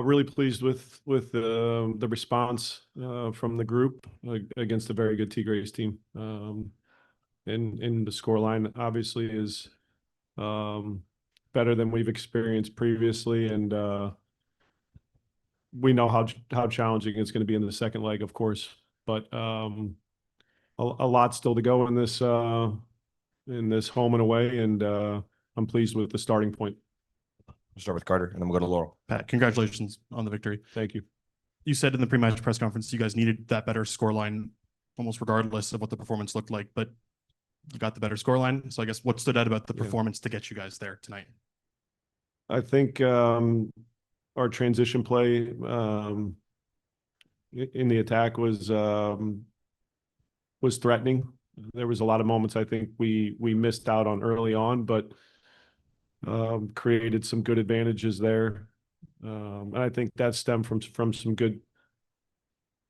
really pleased with the response from the group against a very good Tigres team. And the scoreline obviously is better than we've experienced previously, and we know how challenging it's going to be in the second leg, of course. But a lot still to go in this home and away, and I'm pleased with the starting point. We'll start with Carter, and then we'll go to Laurel. Pat, congratulations on the victory. Thank you. You said in the pre-match press conference you guys needed that better scoreline almost regardless of what the performance looked like, but you got the better scoreline. So I guess what stood out about the performance to get you guys there tonight? I think our transition play in the attack was threatening. There was a lot of moments I think we missed out on early on, but created some good advantages there. And I think that stemmed from some good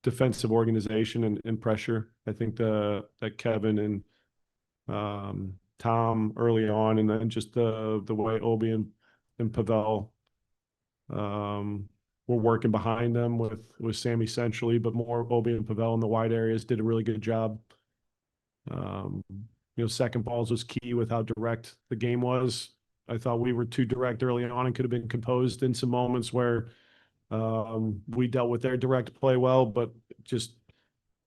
defensive organization and pressure. I think that Kevin and Tom early on, and then just the way Obi and Pavel were working behind them with Sammy centrally, but more Obi and Pavel in the wide areas did a really good job. Second balls was key with how direct the game was. I thought we were too direct early on and could have been composed in some moments where we dealt with their direct play well, but just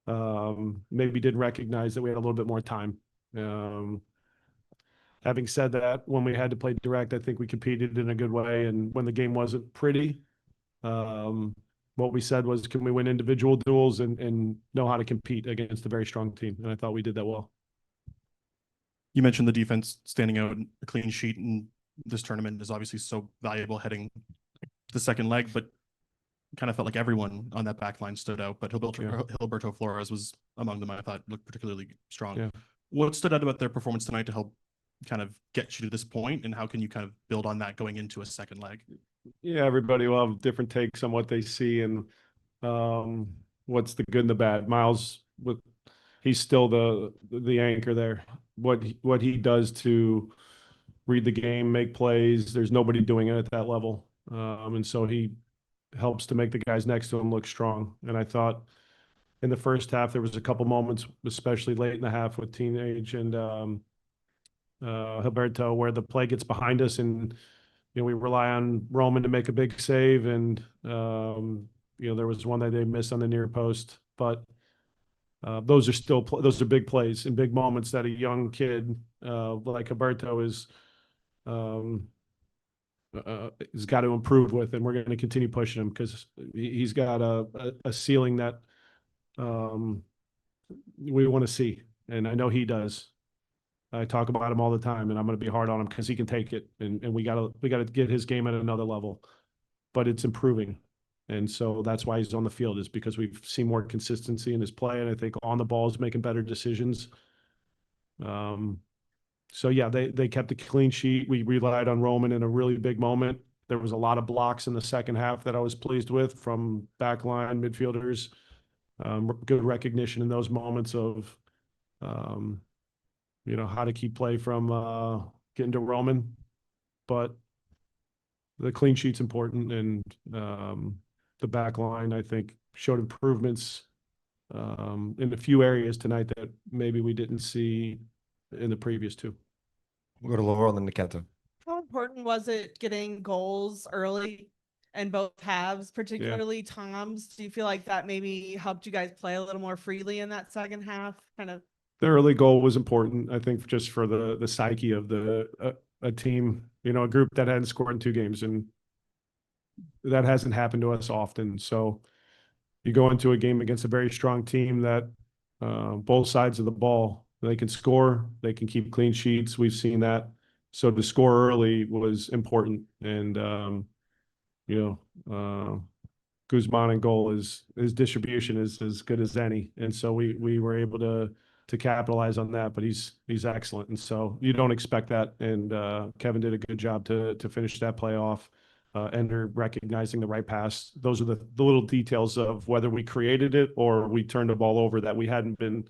maybe didn't recognize that we had a little bit more time. Having said that, when we had to play direct, I think we competed in a good way. And when the game wasn't pretty, what we said was, can we win individual duels and know how to compete against a very strong team? And I thought we did that well. You mentioned the defense standing out. A clean sheet in this tournament is obviously so valuable heading to the second leg, but kind of felt like everyone on that back line stood out. But Gilberto Flores was among them. I thought looked particularly strong. Yeah. What stood out about their performance tonight to help kind of get you to this point, and how can you kind of build on that going into a second leg? Yeah, everybody will have different takes on what they see and what's the good and the bad. Miles, he's still the anchor there. What he does to read the game, make plays, there's nobody doing it at that level. And so he helps to make the guys next to him look strong. And I thought in the first half, there was a couple moments, especially late in the half with Teenage and Gilberto, where the play gets behind us and, we rely on Roman to make a big save. And, there was one that they missed on the near post, but those are big plays and big moments that a young kid like Gilberto has got to improve with, and we're going to continue pushing him because he's got a ceiling that we want to see, and I know he does. I talk about him all the time, and I'm going to be hard on him because he can take it, and we got to get his game at another level, but it's improving. And so that's why he's on the field, is because we've seen more consistency in his play. And I think on the ball is making better decisions. So yeah, they kept a clean sheet. We relied on Roman in a really big moment. There was a lot of blocks in the second half that I was pleased with from backline midfielders. Good recognition in those moments of, how to keep play from getting to Roman. But the clean sheet's important, and the back line, I think, showed improvements in a few areas tonight that maybe we didn't see in the previous two. We'll go to Laurel and then Nikenta. How important was it getting goals early in both halves, particularly Tom's? Do you feel like that maybe helped you guys play a little more freely in that second half? The early goal was important, I think, just for the psyche of a team, a group that hadn't scored in 2 games, and that hasn't happened to us often. So you go into a game against a very strong team that both sides of the ball, they can score, they can keep clean sheets. We've seen that. So to score early was important. And, Guzmán in goal, his distribution is as good as any. And so we were able to capitalize on that, but he's excellent. And so you don't expect that. And Kevin did a good job to finish that play off. Ender recognizing the right pass. Those are the little details of whether we created it or we turned the ball over that we hadn't been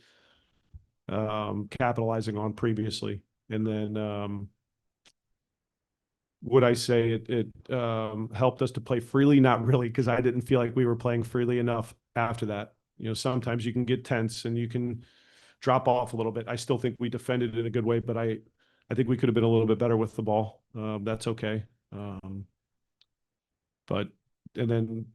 capitalizing on previously. And then would I say it helped us to play freely? Not really, because I didn't feel like we were playing freely enough after that. You know, sometimes you can get tense and you can drop off a little bit. I still think we defended in a good way, but I think we could have been a little bit better with the ball. That's okay. But and then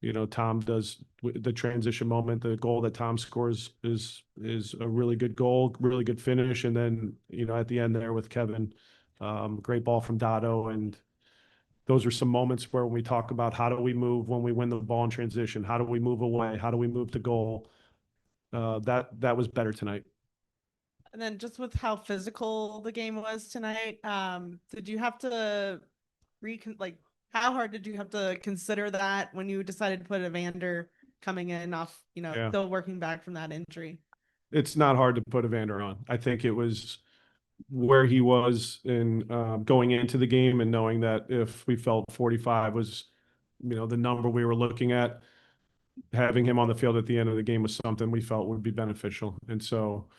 you know, Tom does the transition moment. The goal that Tom scores is a really good goal, really good finish. And then, you know, at the end there with Kevin, great ball from Dotto. And those are some moments where when we talk about how do we move when we win the ball in transition, how do we move away, how do we move to goal? That was better tonight. And then just with how physical the game was tonight, did you have to how hard did you have to consider that when you decided to put Evander coming in off, you know, Yeah. still working back from that injury? It's not hard to put Evander on. I think it was where he was in going into the game and knowing that if we felt 45 was, you know, the number we were looking at, having him on the field at the end of the game was something we felt would be beneficial. And so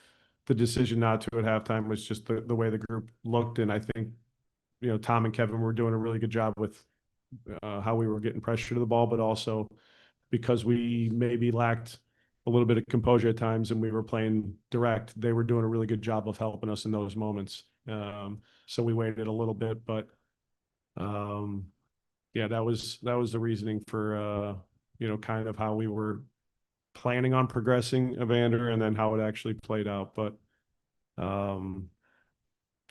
the decision not to at halftime was just the way the group looked. And I think, you know, Tom and Kevin were doing a really good job with how we were getting pressure to the ball, but also because we maybe lacked a little bit of composure at times and we were playing direct, they were doing a really good job of helping us in those moments. So we waited a little bit, but yeah, that was the reasoning for you know, kind of how we were planning on progressing Evander and then how it actually played out. But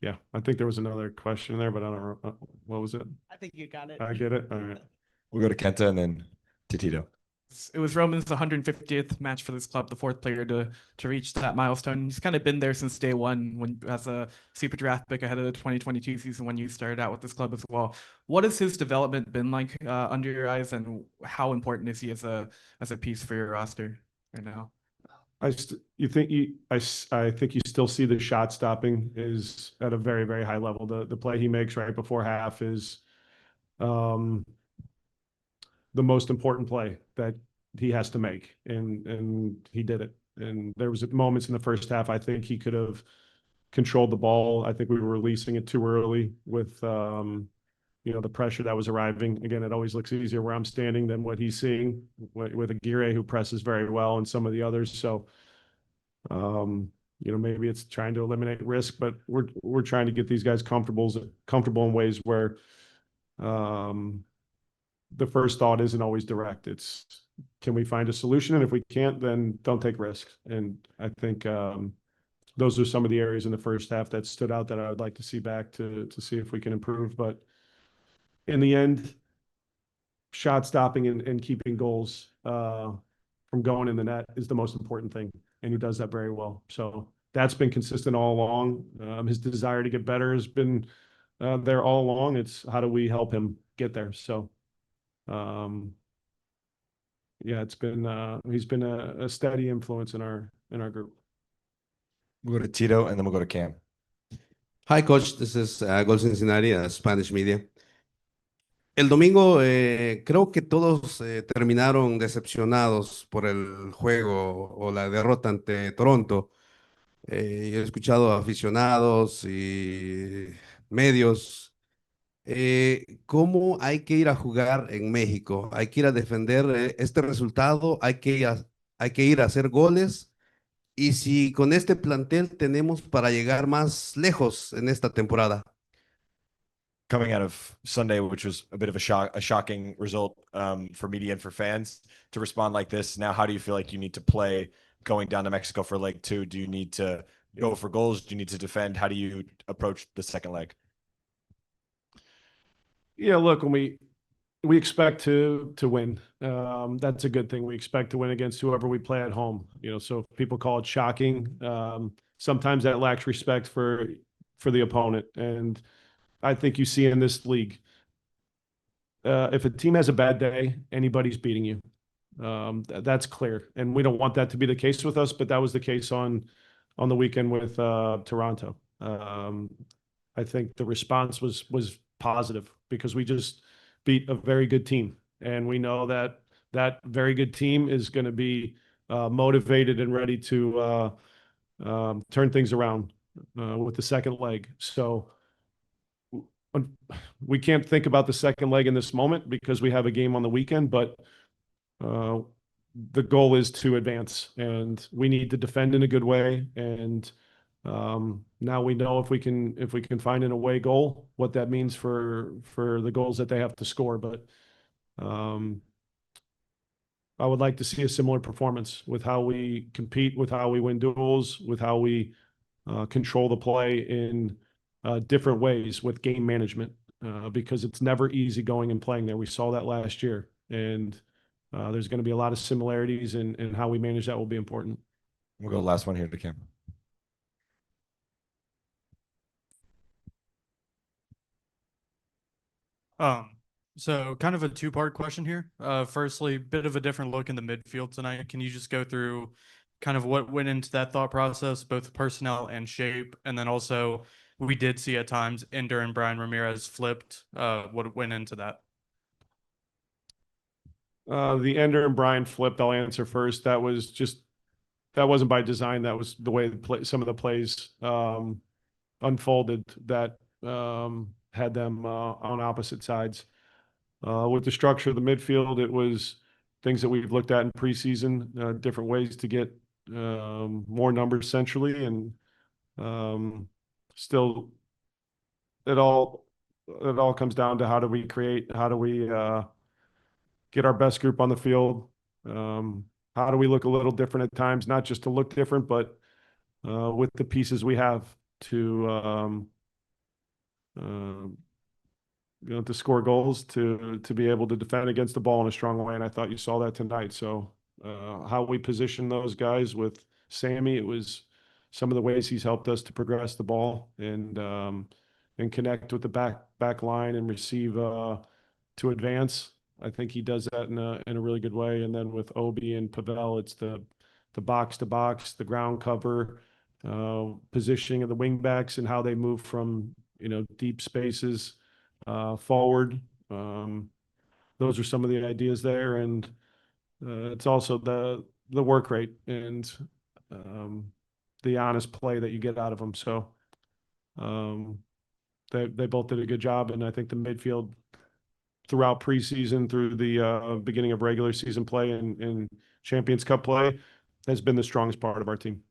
yeah, I think there was another question there, but I don't know. What was it? I think you got it. I get it. All right. We'll go to Kenta and then to Tito. It was Roman's 150th match for this club, the fourth player to reach that milestone. He's kind of been there since day one, when as a super draft pick ahead of the 2022 season when you started out with this club as well. What has his development been like under your eyes, and how important is he as a piece for your roster right now? I think you still see the shot stopping is at a very, very high level. The play he makes right before half is the most important play that he has to make, and he did it. And there was moments in the first half I think he could have controlled the ball. I think we were releasing it too early with you know, the pressure that was arriving. Again, it always looks easier where I'm standing than what he's seeing with Aguirre, who presses very well, and some of the others. So you know, maybe it's trying to eliminate risk, but we're trying to get these guys comfortable in ways where the first thought isn't always direct. It's, can we find a solution? And if we can't, then don't take risks. And I think those are some of the areas in the first half that stood out that I would like to see back to see if we can improve. But in the end, shot stopping and keeping goals from going in the net is the most important thing. And he does that very well. So that's been consistent all along. His desire to get better has been there all along. It's how do we help him get there? So yeah, it's been he's been a steady influence in our group. We'll go to Tito and then we'll go to Cam. Hi, coach. This is Golpe Cincinnati, Spanish media. El domingo creo que todos terminaron decepcionados por el juego o la derrota ante Toronto. Yo he escuchado a aficionados y medios. ¿Cómo hay que ir a jugar en México? Hay que ir a defender este resultado, hay que ir a hacer goles. Y si con este plantel tenemos para llegar más lejos en esta temporada. Coming out of Sunday, which was a bit of a shocking result for media and for fans, to respond like this, now how do you feel like you need to play going down to Mexico for leg 2? Do you need to go for goals? Do you need to defend? How do you approach the second leg? Yeah, look, when we expect to win. That's a good thing. We expect to win against whoever we play at home. You know, so if people call it shocking, sometimes that lacks respect for the opponent. And I think you see in this league, if a team has a bad day, anybody's beating you. That's clear. And we don't want that to be the case with us, but that was the case on the weekend with Toronto. I think the response was positive because we just beat a very good team. And we know that that very good team is going to be motivated and ready to turn things around with the second leg. So we can't think about the second leg in this moment because we have a game on the weekend, but the goal is to advance, and we need to defend in a good way. And now we know if we can find an away goal, what that means for the goals that they have to score. But I would like to see a similar performance with how we compete, with how we win duels, with how we control the play in different ways with game management, because it's never easy going and playing there. We saw that last year, and there's going to be a lot of similarities, and how we manage that will be important. We'll go last one here to Cam. So kind of a two-part question here. Firstly, bit of a different look in the midfield tonight. Can you just go through kind of what went into that thought process, both personnel and shape? And then also, we did see at times Ender and Brian Ramirez flipped. What went into that? The Ender and Brian flipped. I'll answer first. That wasn't by design. That was the way some of the plays unfolded that had them on opposite sides. With the structure of the midfield, it was things that we've looked at in preseason, different ways to get more numbers centrally, and still, it all comes down to how do we get our best group on the field. How do we look a little different at times, not just to look different, but with the pieces we have to to score goals, to be able to defend against the ball in a strong way. And I thought you saw that tonight. So how we position those guys with Sammy, it was some of the ways he's helped us to progress the ball and connect with the back line and receive to advance. I think he does that in a really good way. And then with Obi and Pavel, it's the box to box, the ground cover, positioning of the wing backs and how they move from deep spaces forward. Those are some of the ideas there, and it's also the work rate and the honest play that you get out of them. So they both did a good job, and I think the midfield throughout preseason, through the beginning of regular season play and Champions Cup play, has been the strongest part of our team.